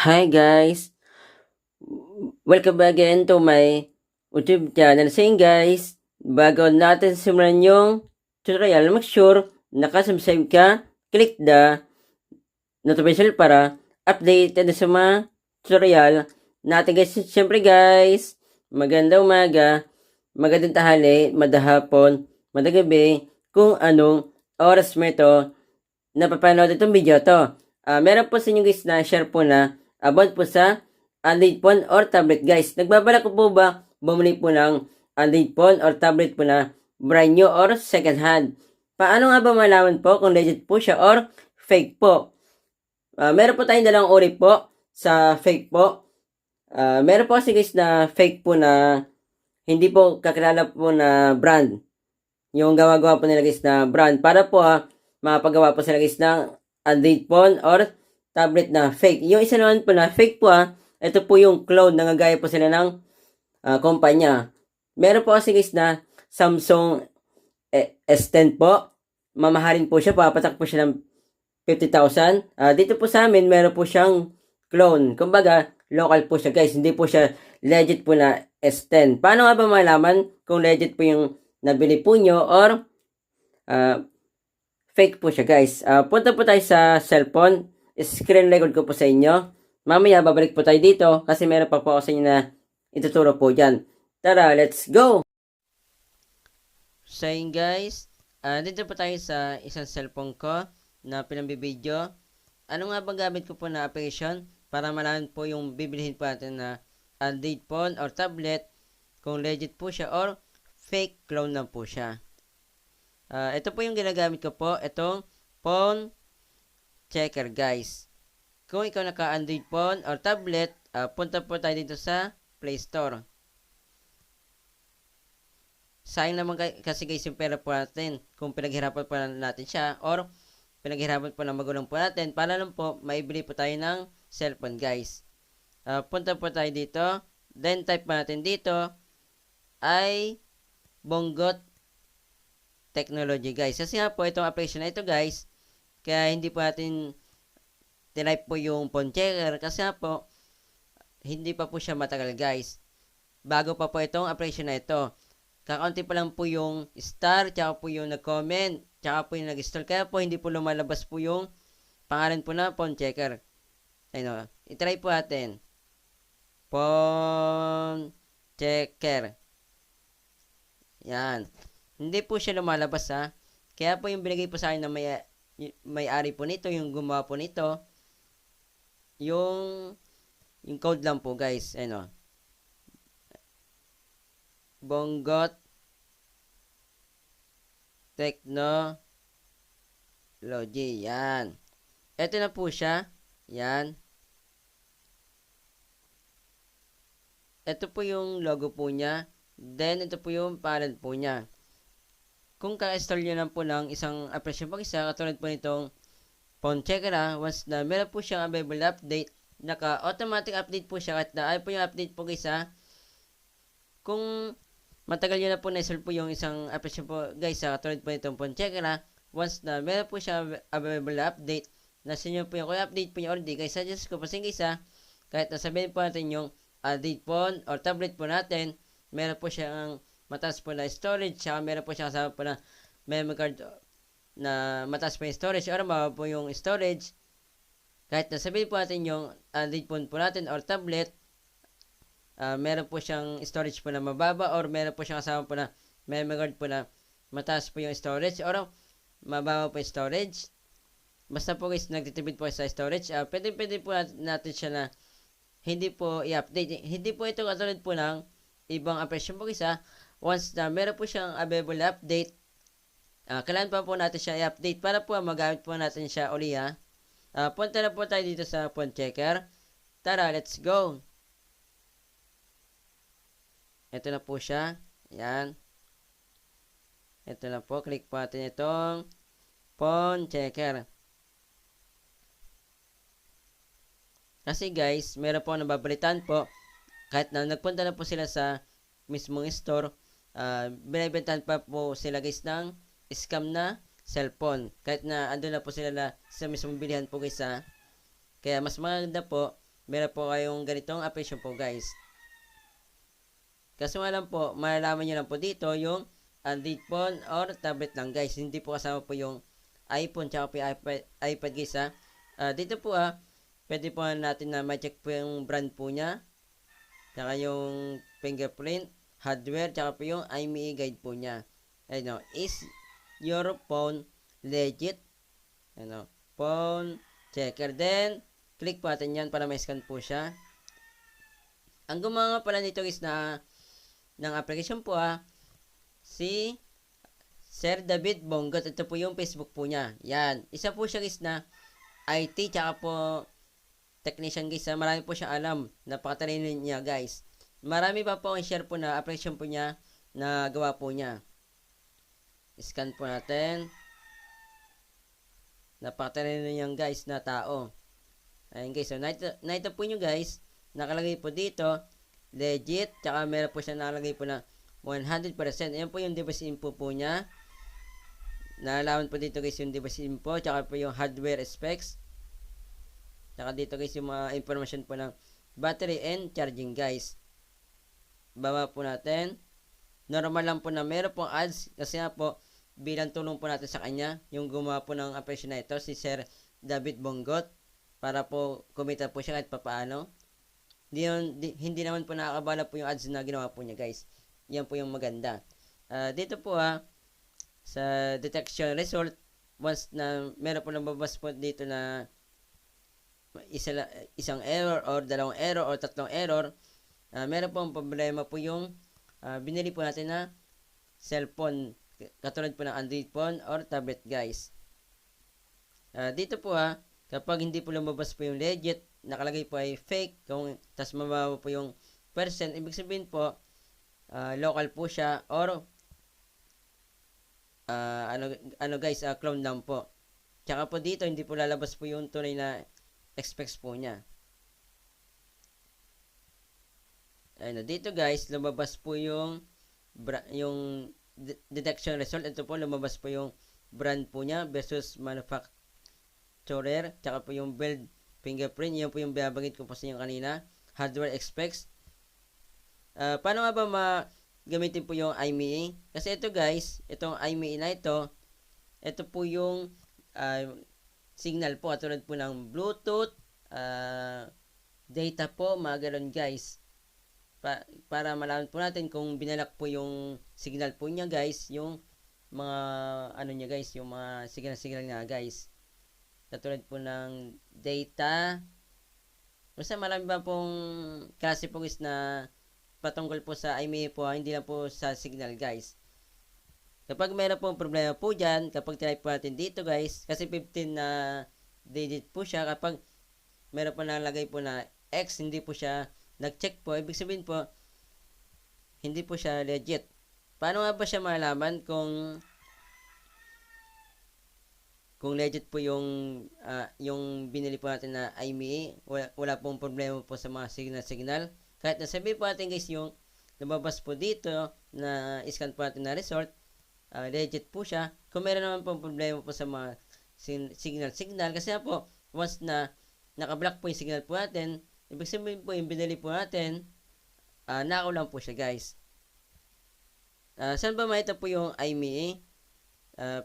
Hi guys, welcome back again to my YouTube channel. So yun guys, bago natin simulan yung tutorial, make sure nakasubscribe ka, click the notification para updated sa mga tutorial natin guys. Siyempre guys, magandang umaga, magandang tanghali, madahapon, madagabi, kung anong oras mo ito napapanood itong video to. Meron po sa inyo guys na share po na about po sa Android phone or tablet guys. Nagbabalak ko po ba bumili po ng Android phone or tablet po na brand new or second hand? Paano nga ba malaman po kung legit po siya or fake po? Meron po tayong dalawang uri po sa fake po. Meron po kasi guys na fake po na hindi po kakilala po na brand. Yung gawa-gawa po nila guys na brand para po mapagawa po sila guys ng Android phone or tablet na fake. Yung isa naman po na fake po ito po yung clone, nangagaya po sila ng kumpanya. Meron po kasi guys na Samsung S10 po. Mamahalin po siya, papatak po siya ng 50,000. Dito po sa amin, meron po siyang clone. Kumbaga, local po siya guys. Hindi po siya legit po na S10. Paano nga ba malaman kung legit po yung nabili po nyo or fake po siya guys? Punta po tayo sa cellphone. Screen record ko po sa inyo. Mamaya babalik po tayo dito kasi meron pa po ako sa inyo na ituturo po dyan. Tara, let's go! So yun guys, dito po tayo sa isang cellphone ko na pinambibideo. Ano nga bang gamit ko po na application para malaman po yung bibilihin po natin na Android phone or tablet kung legit po siya or fake clone lang po siya. Ito po yung ginagamit ko po, itong phone checker guys. Kung ikaw naka-Android phone or tablet, punta po tayo dito sa Play Store. Sayang naman kasi guys yung pera po natin kung pinaghirapan po natin siya or pinaghirapan po ng magulang po natin para lang po maibili po tayo ng cellphone guys. Punta po tayo dito, then type po natin dito ay Bongot Technology guys. Kasi nga po itong application na ito guys, kaya hindi po natin tinype po yung phone checker kasi nga po hindi pa po siya matagal guys. Bago pa po itong application na ito. Kakaunti pa lang po yung star, tsaka po yung nag-comment, tsaka po yung nag-install. Kaya po hindi po lumalabas po yung pangalan po na phone checker. Ayun o, itry po natin. Phone checker. Yan. Hindi po siya lumalabas Kaya po yung binigay po sa akin na may-ari po nito, yung gumawa po nito, yung code lang po guys. Ayun o. Bongot Technology. Yan. Ito na po siya. Yan. Ito po yung logo po niya. Then, ito po yung pangalan po niya. Kung ka-install nyo lang po ng isang application pang isa, katulad po nitong phone checker once na meron po siyang available update, naka-automatic update po siya. At na ay po yung update po guys Kung matagal nyo na po na-install po yung isang application po guys katulad po nitong phone checker once na meron po siya available update, nasa nyo po yung update po nyo already guys, suggest ko po sa guys kahit nasabihin po natin yung Android phone or tablet po natin, meron po siyang mataas po na storage, saka meron po siyang kasama po na memory card na mataas po yung storage or mababa po yung storage, kahit nasabihin po natin yung Android phone po natin or tablet, meron po siyang storage po na mababa or meron po siyang kasama po na memory card po na mataas po yung storage or mababa po yung storage. Basta po guys nagtitipid po sa storage, pwede po natin siya na hindi po i-update. Hindi po ito katulad po ng ibang application po guys once na meron po siyang available update, kailangan pa po natin siya i-update para po magamit po natin siya uli punta na po tayo dito sa phone checker. Tara, let's go. Ito na po siya. Yan. Ito na po. Click po natin itong phone checker. Kasi guys, meron po nababalitan po. Kahit na nagpunta na po sila sa mismong store, binibentahan pa po sila guys ng scam na cellphone. Kahit na andun na po sila sa mismong bilihan po guys Kaya mas maganda po meron po kayong ganitong application po guys. Kaso nga lang po, malalaman nyo lang po dito yung Android phone or tablet lang guys. Hindi po kasama po yung iPhone tsaka po yung iPad guys ha. Dito po pwede po natin na ma-check po yung brand po niya. Tsaka yung fingerprint, hardware, tsaka po yung IMEI guide po niya. Ayun, is your phone legit? Ano, phone checker. Then, click po natin yan para ma-scan po siya. Ang gumawa pala nito is na ng application po si Sir David Bongot. Ito po yung Facebook po niya. Yan. Isa po siya guys na IT tsaka po technician guys. Marami po siyang alam. Napakatalino niya guys. Marami pa po ang share po na application po niya na gawa po niya. Scan po natin. Napakatalino niyan guys na tao. Ayun guys. So, nakita po nyo guys. Nakalagay po dito. Legit. Tsaka meron po siya nakalagay po na 100%. Ayan po yung device info po niya. Nalalaman po dito guys yung device info. Tsaka po yung hardware specs. Tsaka dito guys yung mga information po ng battery and charging guys. Baba po natin. Normal lang po na meron pong ads. Kasi nga po bilang tulong po natin sa kanya. Yung gumawa po ng application na ito. Si Sir David Bongot. Para po kumita po siya kahit papaano. Hindi naman po nakakabala po yung ads na ginawa po niya guys. Yan po yung maganda. Dito po sa detection result, once na meron po nababas po dito na isang error or dalawang error or tatlong error, meron po ang problema po yung binili po natin na cellphone. Katulad po ng Android phone or tablet guys. Dito po kapag hindi po lumabas po yung legit, nakalagay po ay fake, tas mababa po yung percent, ibig sabihin po, local po siya, or, guys, clone lang po. Tsaka po dito, hindi po lalabas po yung tunay na specs po niya. Ayun, dito guys, lumabas po yung detection result. Ito po, lumabas po yung brand po niya versus manufacturer, tsaka po yung build fingerprint. Yan po yung binabagit ko po sa inyo kanina. Hardware specs. Paano nga ba gamitin po yung IMEI? Kasi ito guys, itong IMEI na ito po yung signal po. Katulad po ng Bluetooth, data po, mga ganun guys. Para malaman po natin kung binalak po yung signal po niya guys, yung mga niya guys, yung mga signal nga guys. Katulad po ng data. Basta marami ba pong klase po guys na patungkol po sa IMEI po, hindi lang po sa signal guys. Kapag meron pong problema po dyan, kapag type po natin dito guys, kasi 15 na digit po siya, kapag meron po nalagay po na X, hindi po siya nag-check po, ibig sabihin po, hindi po siya legit. Paano nga ba siya malaman kung legit po yung binili po natin na IMEI? Wala pong problema po sa mga signal. Kahit nasabihin po natin guys yung lumabas po dito na scan po natin na result, legit po siya. Kung meron naman pong problema po sa mga signal, kasi po once na nakablock po yung signal po natin, ibig sabihin po yung binili po natin, nakaw lang po siya guys. Saan ba makita po yung IMEI?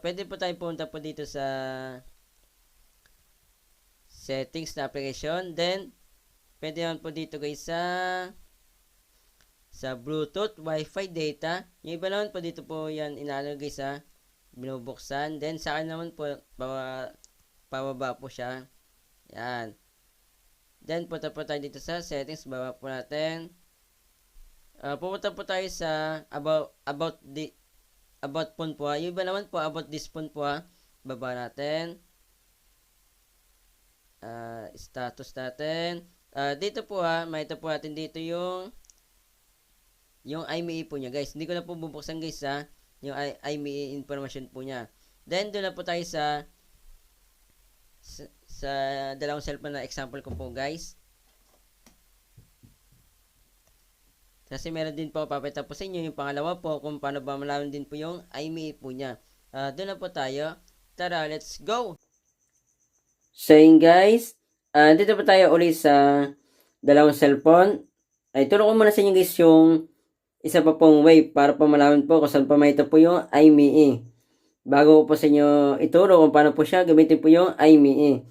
Pwede po tayo punta po dito sa settings na application. Then, pwede naman po dito guys sa Bluetooth, Wi-Fi data. Yung iba naman po dito po yan inalagay sa binubuksan. Then, sa akin naman po, pababa po siya. Yan. Then, punta po tayo dito sa settings. Baba po natin. Pupunta po tayo sa about phone po. Yung iba naman po, about this phone po. Baba natin. Status natin. Dito po makita po natin dito yung IMEI po niya guys. Hindi ko na po bubuksan guys yung IMEI information po niya. Then, doon na po tayo sa dalawang cellphone na example ko po guys. Kasi meron din po papakita po sa inyo yung pangalawa po kung paano ba malaman din po yung IMEI po niya. Doon na po tayo. Tara, let's go! So yun guys, dito po tayo ulit sa dalawang cellphone, ay turo ko muna sa inyo guys yung isa pa pong way para po malaman po kung saan pa may ito po yung iMe. Bago ko po sa inyo ituro kung paano po siya gamitin po yung iMe.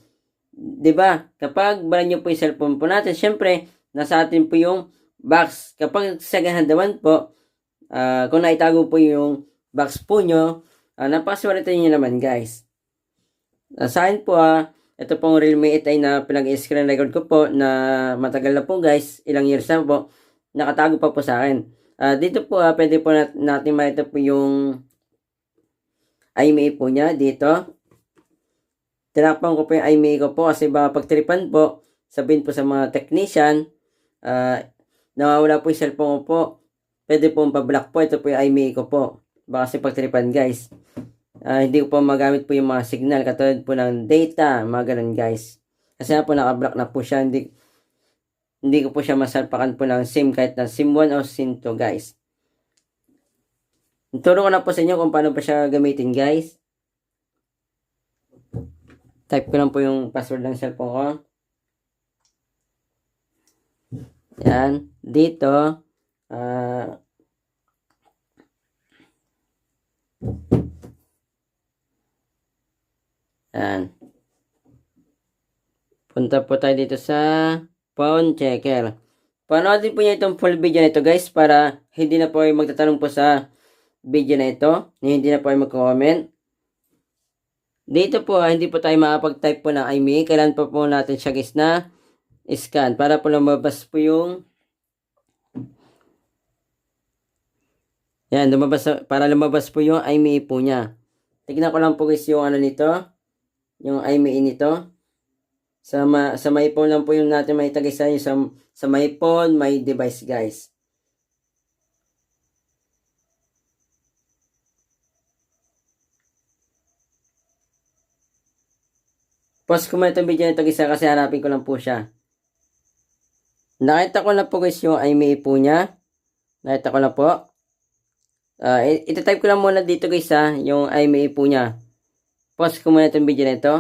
Diba? Kapag balan nyo po yung cellphone po natin, syempre, nasa atin po yung box. Kapag sa gahandaman po, kung naitago po yung box po nyo, napakaswerte nyo naman guys. Sa akin po ito pong Realme 8i na pinag-screen record ko po na matagal na po guys, ilang years na po, nakatago pa po sa akin. Dito po pwede po natin makita po yung iMe po niya dito. Tinakpan ko po yung iMe ko po kasi baka pagtripan po, sabihin po sa mga technician, nawawala po yung cellphone ko po. Pwede po pa-block po. Ito po yung iMe ko po. Baka kasi pagtripan guys. Hindi ko po magamit po yung mga signal katulad po ng data, mga ganun guys. Kasi po naka-block na po siya. Hindi ko po siya masalpakan po ng SIM kahit na SIM 1 o SIM 2 guys. Turo ko na po sa inyo kung paano pa siya gamitin guys. Type ko lang po yung password ng cellphone ko. Yan. Dito. Yan. Punta po tayo dito sa phone checker. Panoodin po niya itong full video na ito guys para hindi na po kayo magtatanong po sa video na ito. Hindi na po kayo mag-comment. Dito po, hindi po tayo makapag-type po ng iMe. Kailan po natin siya guys na scan para po lumabas po yung yan, para lumabas po yung iMe po niya. Tignan ko lang po guys yung ano nito, yung iMe nito. Sa my phone lang po yung natin may tagay sa inyo. Sa my phone, my device guys. Pause ko muna itong video na ito guys kasi hanapin ko lang po siya. Nakita ko na po guys yung iMe po niya. Nakita ko na po. Ito-type ko lang muna dito guys yung iMe po niya. Pause ko muna itong video na ito.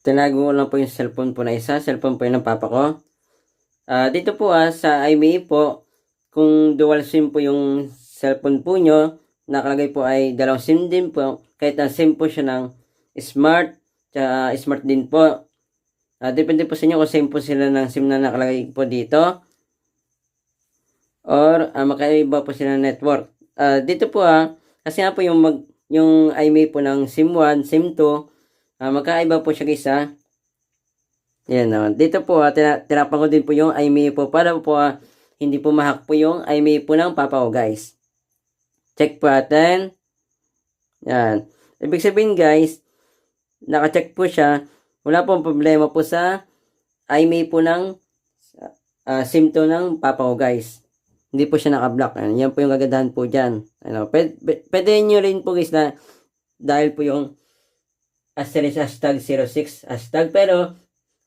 Tinago ko lang po yung cellphone po na isa. Cellphone po yun ng papa ko. Dito po sa iMe po, kung dual SIM po yung cellphone po nyo, nakalagay po ay dalawang SIM din po. Kahit na SIM po siya ng smart, tsaka smart din po. Depende po sa inyo kung same po sila ng SIM na nakalagay po dito. Or makaiba po sila ng network. Dito po kasi nga po yung iMe po ng SIM 1, SIM 2, magkaiba po siya guys Yan dito po tinapan ko din po yung iMe po para po hindi po mahack po yung iMe po ng papa ko guys. Check po natin. Yan. Ibig sabihin guys, naka-check po siya. Wala pong problema po sa iMe po ng SIM 2 ng papa ko guys. Hindi po siya naka-block. Yan po yung kagandahan po dyan. Pwede nyo rin po guys na dahil po yung hashtag 06 hashtag. Pero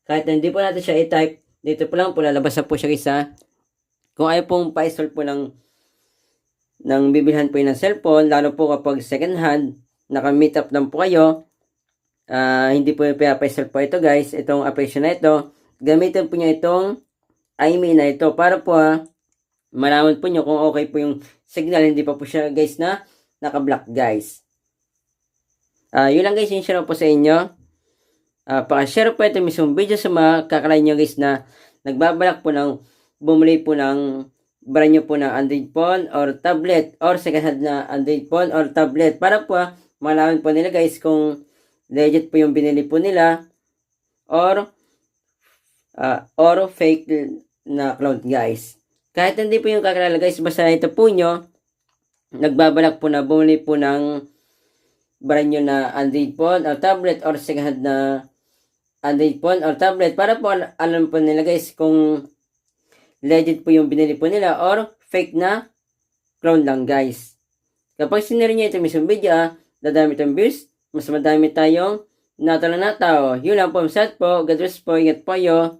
kahit hindi po natin siya i-type, dito po lang po lalabas na po siya guys Kung ayaw pong pa-install po ng bibilhan po yun ng cellphone, lalo po kapag second hand, naka-meet up lang po kayo, hindi po yung pa-install po ito guys, itong application na ito, gamitin po nyo itong iMe na ito para po malaman po nyo kung okay po yung signal, hindi pa po siya guys na naka-block guys. Yun lang guys, yung share po sa inyo. Paka-share po ito mismong video sa mga kakalain nyo guys na nagbabalak po ng bumili po ng brand nyo po ng Android phone or tablet or second hand na Android phone or tablet para po malaman po nila guys kung legit po yung binili po nila or fake na cloud guys. Kahit hindi po yung kakilala guys, basta ito po nyo, nagbabalak po na bumili po ng brand nyo na Android phone or tablet or second hand na Android phone or tablet para po alam po nila guys kung legit po yung binili po nila or fake na clone lang guys. Kapag sinare nyo ito mismong video, dadami itong views, mas madami tayong natalo na tao. Yun lang po, sad po, God bless po, ingat po kayo.